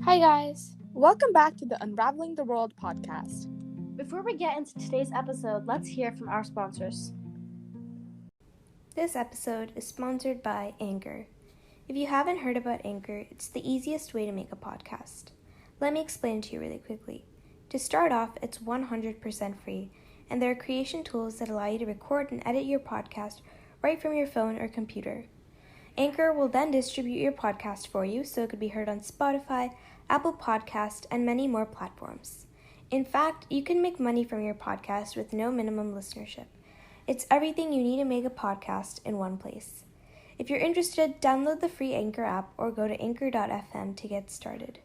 Hi guys! Welcome back to the Unraveling the World podcast. Before we get into today's episode, let's hear from our sponsors. This episode is sponsored by Anchor. If you haven't heard about Anchor, it's the easiest way to make a podcast. Let me explain it to you really quickly. To start off, it's 100% free, and there are creation tools that allow you to record and edit your podcast right from your phone or computer. Anchor will then distribute your podcast for you so it could be heard on Spotify, Apple Podcast, and many more platforms. In fact, you can make money from your podcast with no minimum listenership. It's everything you need to make a podcast in one place. If you're interested, download the free Anchor app or go to anchor.fm to get started.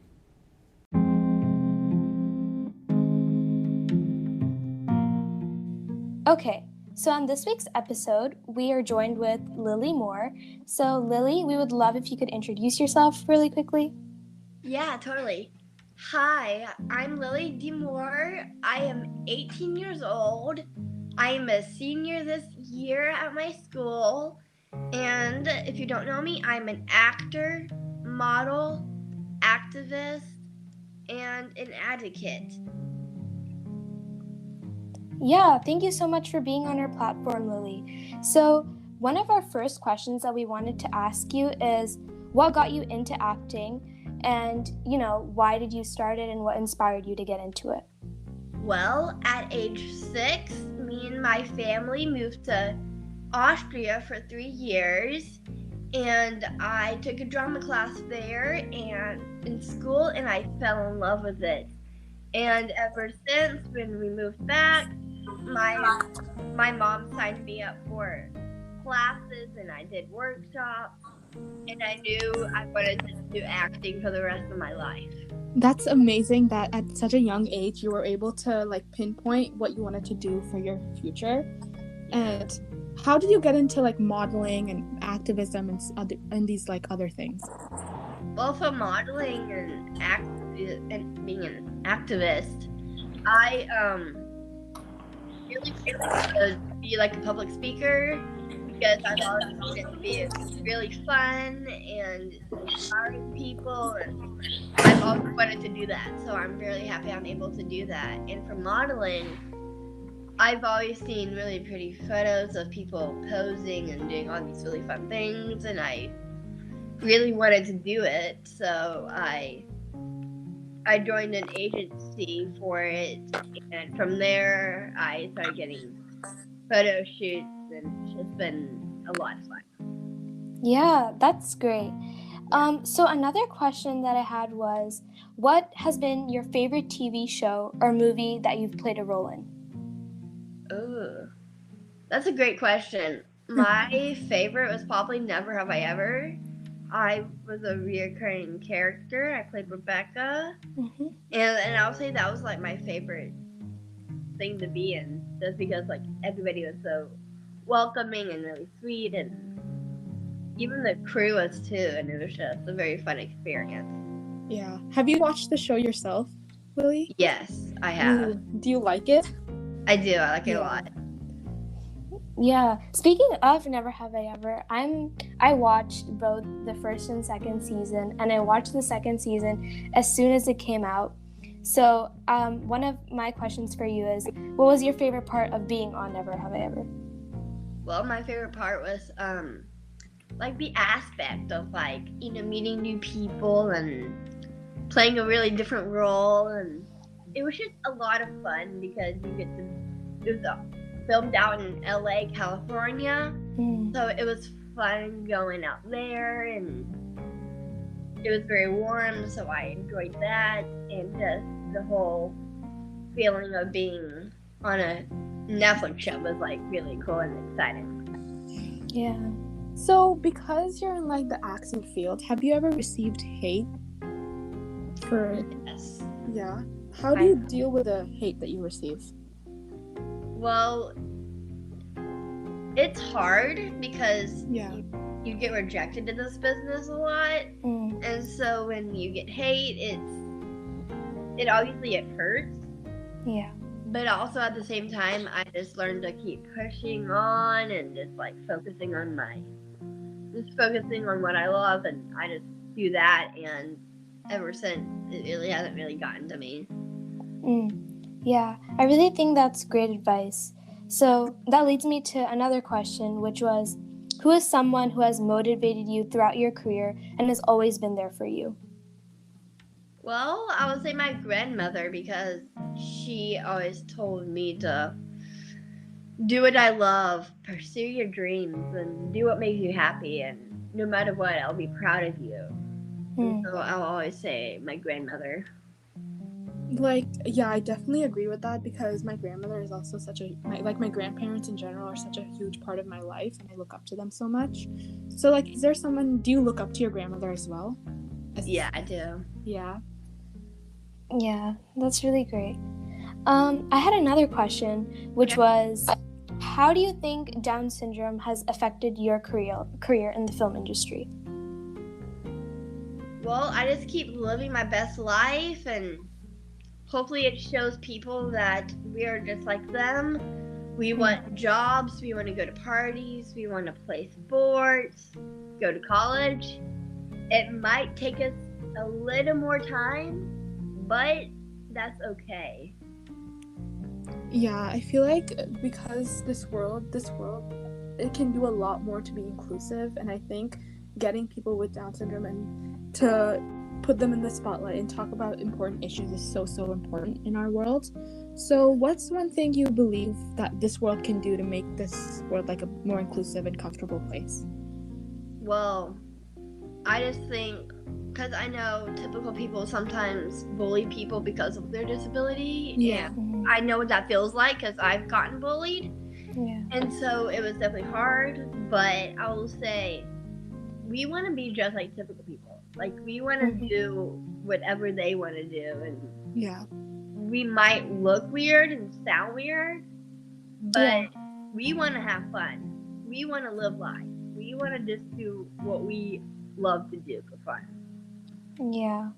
Okay, so on this week's episode, we are joined with Lily Moore. So Lily, we would love if you could introduce yourself really quickly. Yeah, totally. Hi, I'm Lily D. Moore. I am 18 years old. I am a senior this year at my school. And if you don't know me, I'm an actor, model, activist, and an advocate. Yeah, thank you so much for being on our platform, Lily. So one of our first questions that we wanted to ask you is, what got you into acting? And, why did you start it and what inspired you to get into it? Well, at age 6, me and my family moved to Austria for 3 years, and I took a drama class there and in school, and I fell in love with it. And ever since, when we moved back, my mom signed me up for classes, and I did workshops, and I knew I wanted to do acting for the rest of my life. That's amazing that at such a young age you were able to pinpoint what you wanted to do for your future. And how did you get into modeling and activism and these other things? Well, for modeling and being an activist, I really wanted to be a public speaker, because I've always seen it to be really fun and inspiring people, and I've always wanted to do that. So I'm really happy I'm able to do that. And for modeling, I've always seen really pretty photos of people posing and doing all these really fun things, and I really wanted to do it. So I joined an agency for it, and from there I started getting photo shoots, and it's just been a lot of fun. Yeah, that's great. So another question that I had was, what has been your favorite TV show or movie that you've played a role in? Oh, that's a great question. My favorite was probably Never Have I Ever. I was a reoccurring character. I played Rebekah. Mm-hmm. And I would say that was my favorite thing to be in, just because everybody was so welcoming and really sweet, and even the crew was too, and it was just a very fun experience. Yeah. Have you watched the show yourself, Lily? Yes, I have. Do you like it? I do. I like it a lot. Yeah. Speaking of Never Have I Ever, I watched both the first and second season, and I watched the second season as soon as it came out. So one of my questions for you is, what was your favorite part of being on Never Have I Ever? Well, my favorite part was the aspect of meeting new people and playing a really different role, and it was just a lot of fun because it was filmed out in LA, California. So it was fun going out there, and it was very warm, so I enjoyed that, and just the whole feeling of being on a Netflix show was really cool and exciting. Yeah. So because you're in the acting field, have you ever received hate for? Yes. Yeah. How do you deal with the hate that you receive? Well, it's hard because you get rejected in this business a lot, and so when you get hate, it obviously hurts. Yeah. But also at the same time, I just learned to keep pushing on and just focusing on what I love, and I just do that, and ever since, it really hasn't really gotten to me. Yeah, I really think that's great advice. So that leads me to another question, which was, who is someone who has motivated you throughout your career and has always been there for you? Well, I would say my grandmother, because she always told me to do what I love, pursue your dreams, and do what makes you happy, and no matter what, I'll be proud of you. And so I'll always say my grandmother. Like, yeah, I definitely agree with that, because my grandmother is also my grandparents in general are such a huge part of my life, and I look up to them so much. So, like, do you look up to your grandmother as well? Yeah, I do. Yeah. Yeah, that's really great. I had another question, which was, how do you think Down syndrome has affected your career in the film industry? Well, I just keep living my best life, and hopefully it shows people that we are just like them. We want jobs, we want to go to parties, we want to play sports, go to college. It might take us a little more time, but that's okay. Yeah, I feel like because this world, it can do a lot more to be inclusive, and I think getting people with Down syndrome and to put them in the spotlight and talk about important issues is so important in our world. So what's one thing you believe that this world can do to make this world like a more inclusive and comfortable place? Well, I just think, because I know typical people sometimes bully people because of their disability. Yeah. And I know what that feels like, because I've gotten bullied. Yeah. And so it was definitely hard, but I will say we want to be just like typical people. Like, we want to do whatever they want to do, and Yeah. we might look weird and sound weird, but we want to have fun. We want to live life. We want to just do what we love to do for fun. Yeah,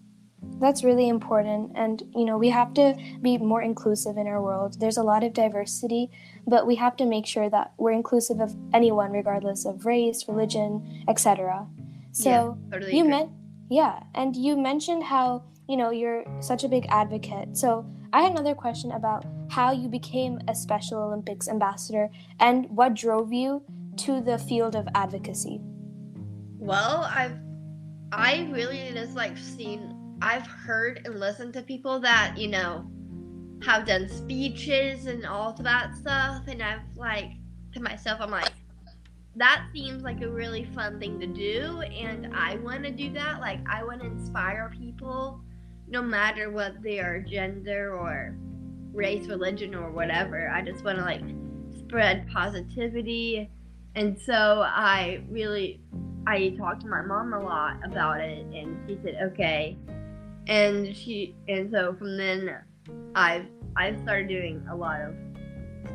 that's really important. And, we have to be more inclusive in our world. There's a lot of diversity, but we have to make sure that we're inclusive of anyone, regardless of race, religion, etc. So totally agree. And you mentioned how, you're such a big advocate. So I had another question about how you became a Special Olympics ambassador and what drove you to the field of advocacy. Well, I really just I've heard and listened to people that, have done speeches and all of that stuff, and I've to myself, I'm like, that seems like a really fun thing to do, and I want to do that. Like, I want to inspire people, no matter what their gender or race, religion, or whatever. I just want to spread positivity, and so I talked to my mom a lot about it, and she said okay, and so from then I've started doing a lot of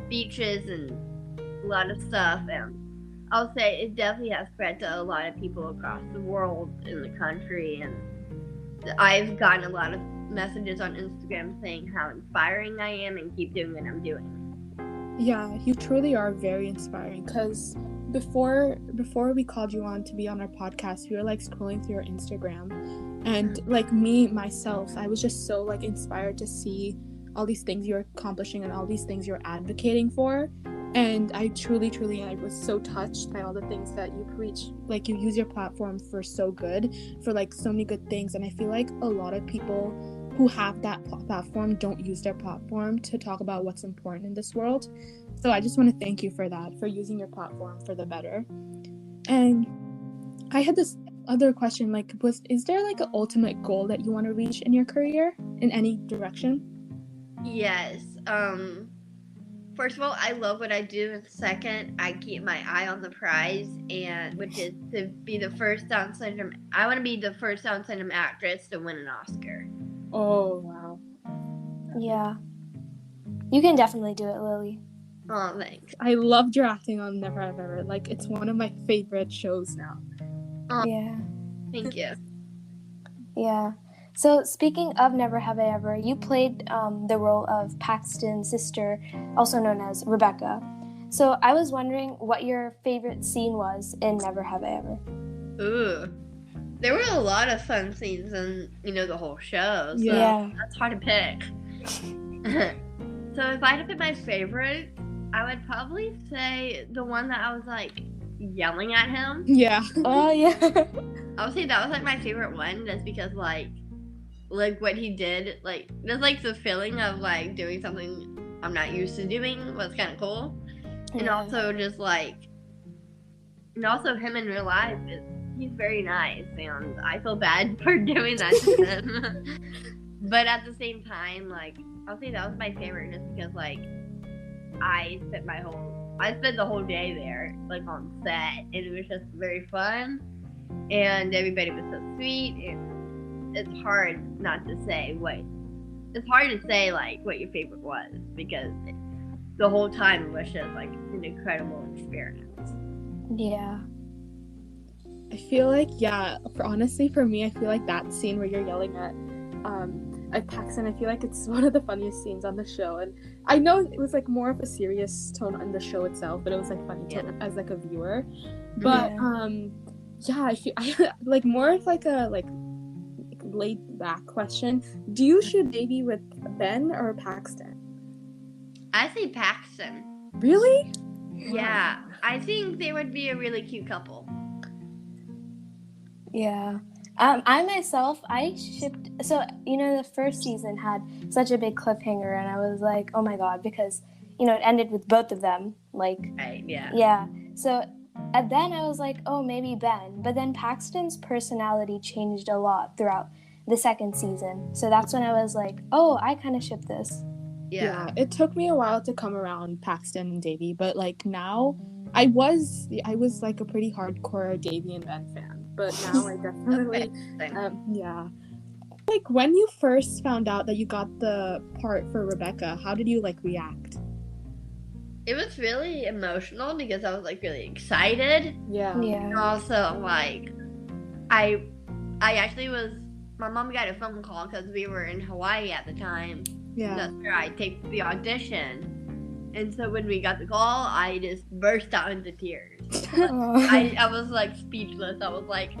speeches and a lot of stuff, and I'll say it definitely has spread to a lot of people across the world, in the country, and I've gotten a lot of messages on Instagram saying how inspiring I am and keep doing what I'm doing. Yeah, you truly are very inspiring, because before we called you on to be on our podcast, we were scrolling through your Instagram, and myself, I was just so inspired to see all these things you're accomplishing and all these things you're advocating for. And I truly, I was so touched by all the things that you preach. You use your platform for so good, for so many good things. And I feel like a lot of people who have that platform don't use their platform to talk about what's important in this world. So I just want to thank you for that, for using your platform for the better. And I had this other question, is there an ultimate goal that you want to reach in your career in any direction? Yes. First of all, I love what I do, and second, I keep my eye on the prize, and which is to be the first Down syndrome. I want to be the first Down syndrome actress to win an Oscar. Oh, wow. Yeah. You can definitely do it, Lily. Oh, thanks. I loved your acting on Never Have Ever. It's one of my favorite shows now. Oh, yeah. Thank you. Yeah. So speaking of Never Have I Ever, you played the role of Paxton's sister, also known as Rebekah. So I was wondering what your favorite scene was in Never Have I Ever. Ooh. There were a lot of fun scenes in, the whole show. So Yeah. that's hard to pick. So if I had to pick my favorite, I would probably say the one that I was like yelling at him. Yeah. Oh yeah. I would say that was like my favorite one, just because like what he did, like just like the feeling of like doing something I'm not used to doing was kind of cool, and Yeah. also just like, and also him in real life he's very nice, and I feel bad for doing that to him. But at the same time, like I'll say that was my favorite, just because like I spent the whole day there, like on set, and it was just very fun, and everybody was so sweet. And it's hard not to say it's hard to say like what your favorite was, because the whole time it was just like an incredible experience. Yeah. I feel like, honestly, for me, I feel like that scene where you're yelling at Paxton, I feel like it's one of the funniest scenes on the show. And I know it was like more of a serious tone on the show itself, but it was like funny as like a viewer. But I feel like more of like a laid back question. Do you shoot Davy with Ben or Paxton? I say Paxton. Really? Yeah, I think they would be a really cute couple. Yeah. I myself, I shipped. So the first season had such a big cliffhanger, and I was like, oh my god, because it ended with both of them. Like, Right, yeah. Yeah. So and then I was like, oh, maybe Ben. But then Paxton's personality changed a lot throughout the second season. So that's when I was like, oh, I kind of ship this. Yeah. It took me a while to come around Paxton and Davy, but like now, I was like a pretty hardcore Davy and Ben fan. But now I definitely, Like when you first found out that you got the part for Rebekah, how did you like react? It was really emotional because I was like really excited. Yeah. And also like, I actually was. My mom got a phone call because we were in Hawaii at the time. Yeah. That's where I taped the audition. And so when we got the call, I just burst out into tears. I was like speechless. I was like,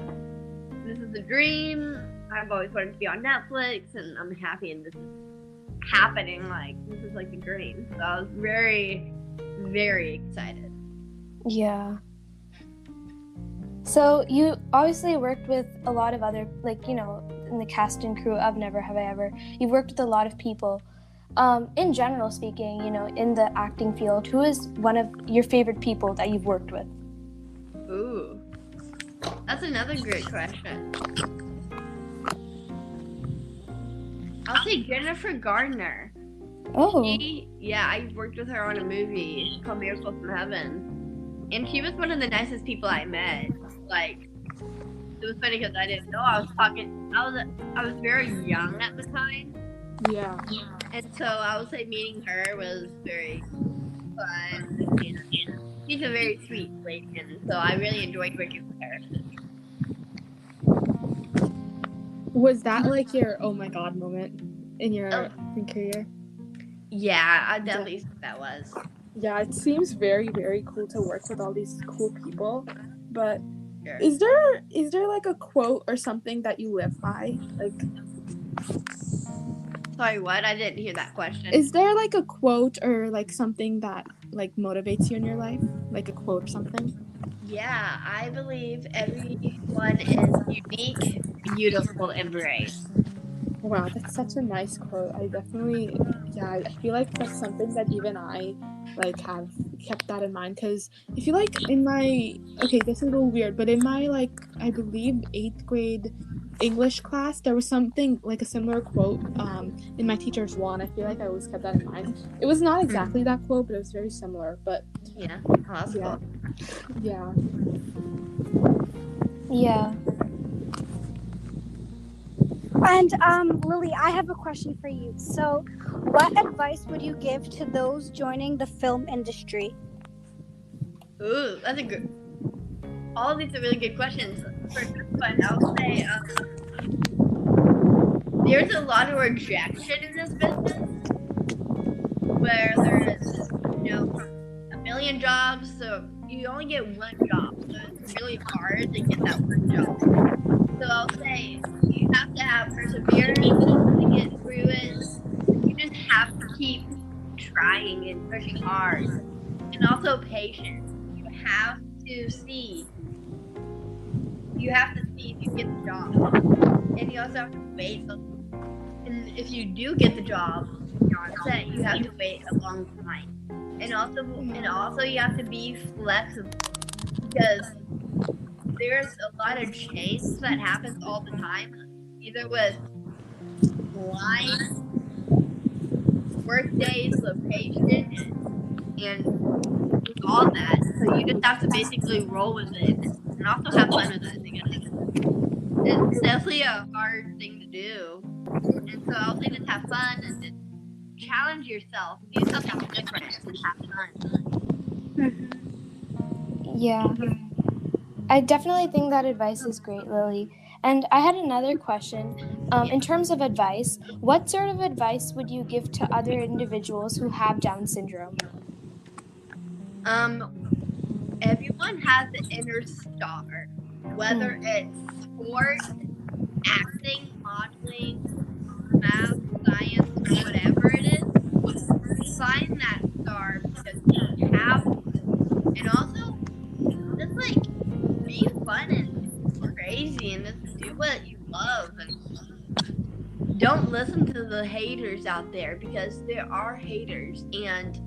this is a dream. I've always wanted to be on Netflix, and I'm happy, and this is happening. Like, this is like a dream. So I was very, very excited. Yeah. So you obviously worked with a lot of other, like, in the cast and crew of Never Have I Ever. You've worked with a lot of people. In general speaking, in the acting field, who is one of your favorite people that you've worked with? Ooh, that's another great question. I'll say Jennifer Gardner. Oh. I worked with her on a movie called Miracle from Heaven, and she was one of the nicest people I met. Like, it was funny because I didn't know I was very young at the time. Yeah. And so I would say meeting her was very fun. And she's a very sweet lady, and so I really enjoyed working with her. Was that like your oh my god moment in your career? Yeah, I definitely think that was. Yeah, it seems very, very cool to work with all these cool people. But Sure. is there like a quote or something that you live by? Like, Sorry, what? I didn't hear that question. is there like a quote or like something that like motivates you in your life? Like a quote or something? Yeah, I believe everyone is unique, beautiful, and brave. Wow, that's such a nice quote. I definitely, I feel like that's something that even I like have kept that in mind, because I feel like in my, this is a little weird, but in my like, I believe 8th grade English class, there was something like a similar quote in my teacher's wall, and I feel like I always kept that in mind. It was not exactly that quote, but it was very similar. But yeah, that's cool. Yeah. Yeah. And Lily, I have a question for you. So, what advice would you give to those joining the film industry? Ooh, that's a good. All of these are really good questions. For this one, I'll say there's a lot of rejection in this business, where there's a million jobs, so you only get one job. So it's really hard to get that one job. So say you have to have perseverance to get through it. You just have to keep trying and pushing hard. And also patience. You have to see if you get the job. And you also have to wait. And if you do get the job, you're on set, you have to wait a long time. And also you have to be flexible, because there's a lot of change that happens all the time, either with life, work days, location, and all that. So you just have to basically roll with it and also have fun with it, because it's definitely a hard thing to do. And so I'll say just have fun and just challenge yourself, do something different, and have fun. Yeah. I definitely think that advice is great, Lily. And I had another question. In terms of advice, what sort of advice would you give to other individuals who have Down syndrome? Everyone has an inner star, whether it's sport, acting, modeling, math, science, whatever it is. Find that star, because you have one. And also, just like be fun and crazy and just do what you love, and don't listen to the haters out there, because there are haters, and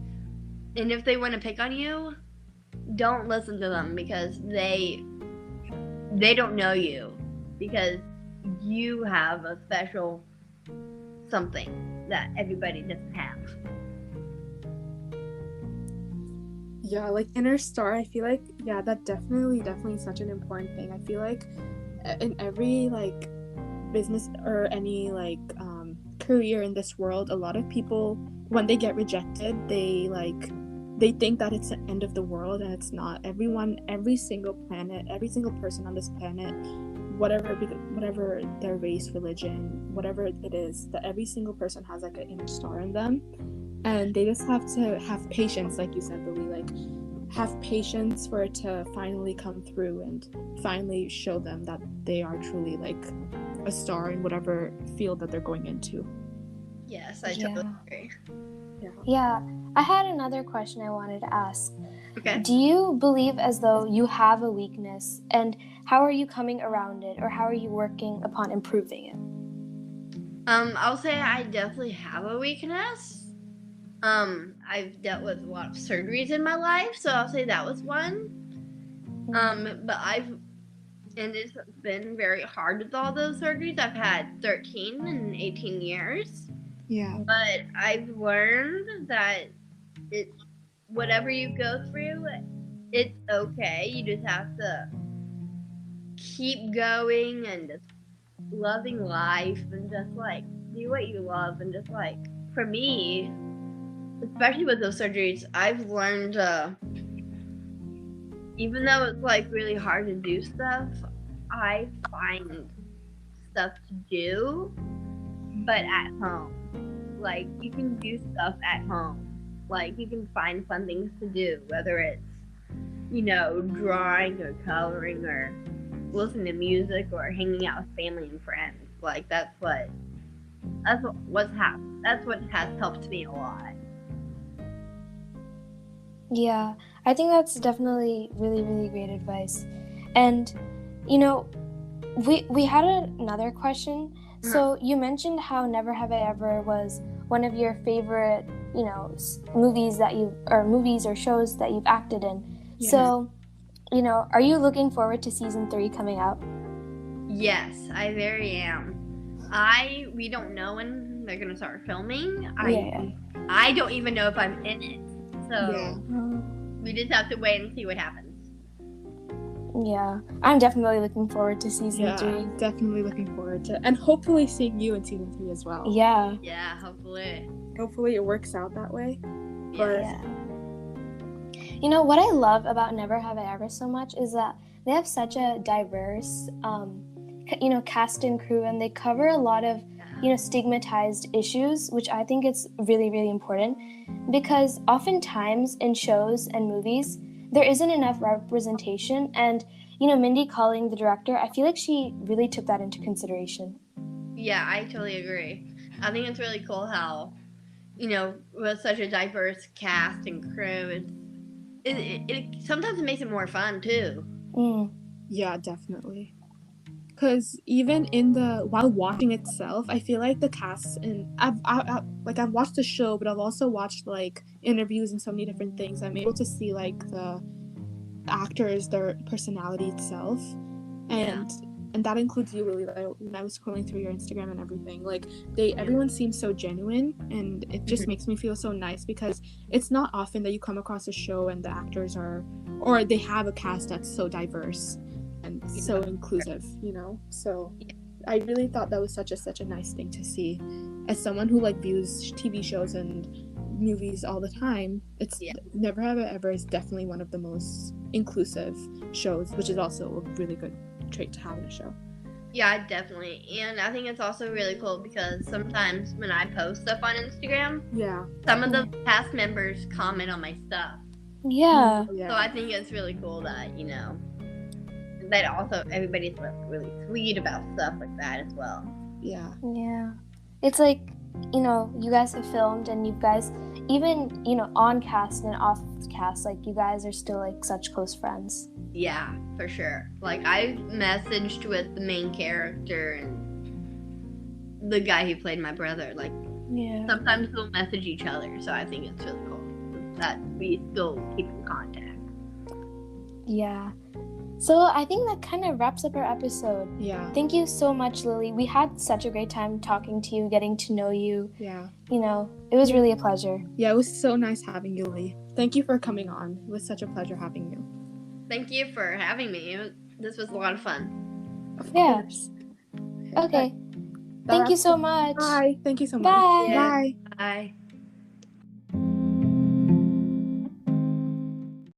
if they want to pick on you, don't listen to them, because they don't know you, because you have a special something that everybody doesn't have. Yeah, like inner star, I feel like, yeah, that definitely is such an important thing. I feel like in every like business or any like career in this world, a lot of people, when they get rejected, they think that it's the end of the world, and it's not. Every single person on this planet, whatever their race, religion, whatever it is, that every single person has like an inner star in them. And they just have to have patience, like you said, Lily, like have patience for it to finally come through and finally show them that they are truly like a star in whatever field that they're going into. Yes, I totally agree. Yeah, I had another question I wanted to ask. Okay. Do you believe as though you have a weakness, and how are you coming around it, or how are you working upon improving it? I'll say I definitely have a weakness. I've dealt with a lot of surgeries in my life, so I'll say that was one. But and it's been very hard with all those surgeries. I've had 13 and 18 years. Yeah. But I've learned that whatever you go through, it's okay. You just have to keep going and just loving life and just like do what you love, and just like for me, especially with those surgeries, I've learned even though it's like really hard to do stuff, I find stuff to do, but at home. Like you can do stuff at home. Like you can find fun things to do, whether it's, drawing or coloring or listening to music or hanging out with family and friends. Like that's what has helped me a lot. Yeah, I think that's definitely really, really great advice. And, we had another question. Uh-huh. So you mentioned how Never Have I Ever was one of your favorite, movies or shows that you've acted in. Yeah. So, are you looking forward to season 3 coming out? Yes, I very am. We don't know when they're gonna start filming. I don't even know if I'm in it. So we just have to wait and see what happens. Yeah, I'm definitely looking forward to season 3. Definitely looking forward to, and hopefully seeing you in season 3 as well. Yeah. Yeah, hopefully. Hopefully it works out that way. But what I love about Never Have I Ever so much is that they have such a diverse, cast and crew, and they cover a lot of, stigmatized issues, which I think it's really, really important, because oftentimes in shows and movies, there isn't enough representation, and, Mindy Kaling, the director, I feel like she really took that into consideration. Yeah, I totally agree. I think it's really cool how, with such a diverse cast and crew, it sometimes it makes it more fun too. Yeah, definitely. Because even while watching itself, I feel like the cast, and I've watched the show, but I've also watched like interviews and so many different things. I'm able to see like the actors, their personality itself, and that includes you, Lily. When I was scrolling through your Instagram and everything, like everyone seems so genuine, and it just makes me feel so nice because it's not often that you come across a show and the actors or they have a cast that's so diverse and so inclusive, So I really thought that was such a nice thing to see. As someone who like views TV shows and movies all the time, it's Never Have I Ever is definitely one of the most inclusive shows, which is also a really good trait to have in a show. Yeah, definitely. And I think it's also really cool because sometimes when I post stuff on Instagram, some of the cast members comment on my stuff. Yeah. So I think it's really cool that, that also everybody's really sweet about stuff like that as well. Yeah. It's like, you guys have filmed and you guys, even, on cast and off cast, like you guys are still like such close friends. Yeah, for sure. Like I messaged with the main character and the guy who played my brother. Like sometimes we'll message each other. So I think it's really cool that we still keep in contact. Yeah. So I think that kind of wraps up our episode. Yeah. Thank you so much, Lily. We had such a great time talking to you, getting to know you. Yeah. It was really a pleasure. Yeah, it was so nice having you, Lily. Thank you for coming on. It was such a pleasure having you. Thank you for having me. This was a lot of fun. Of course. Okay. Thank you so much. Bye. Thank you so much. Bye. Bye. Bye.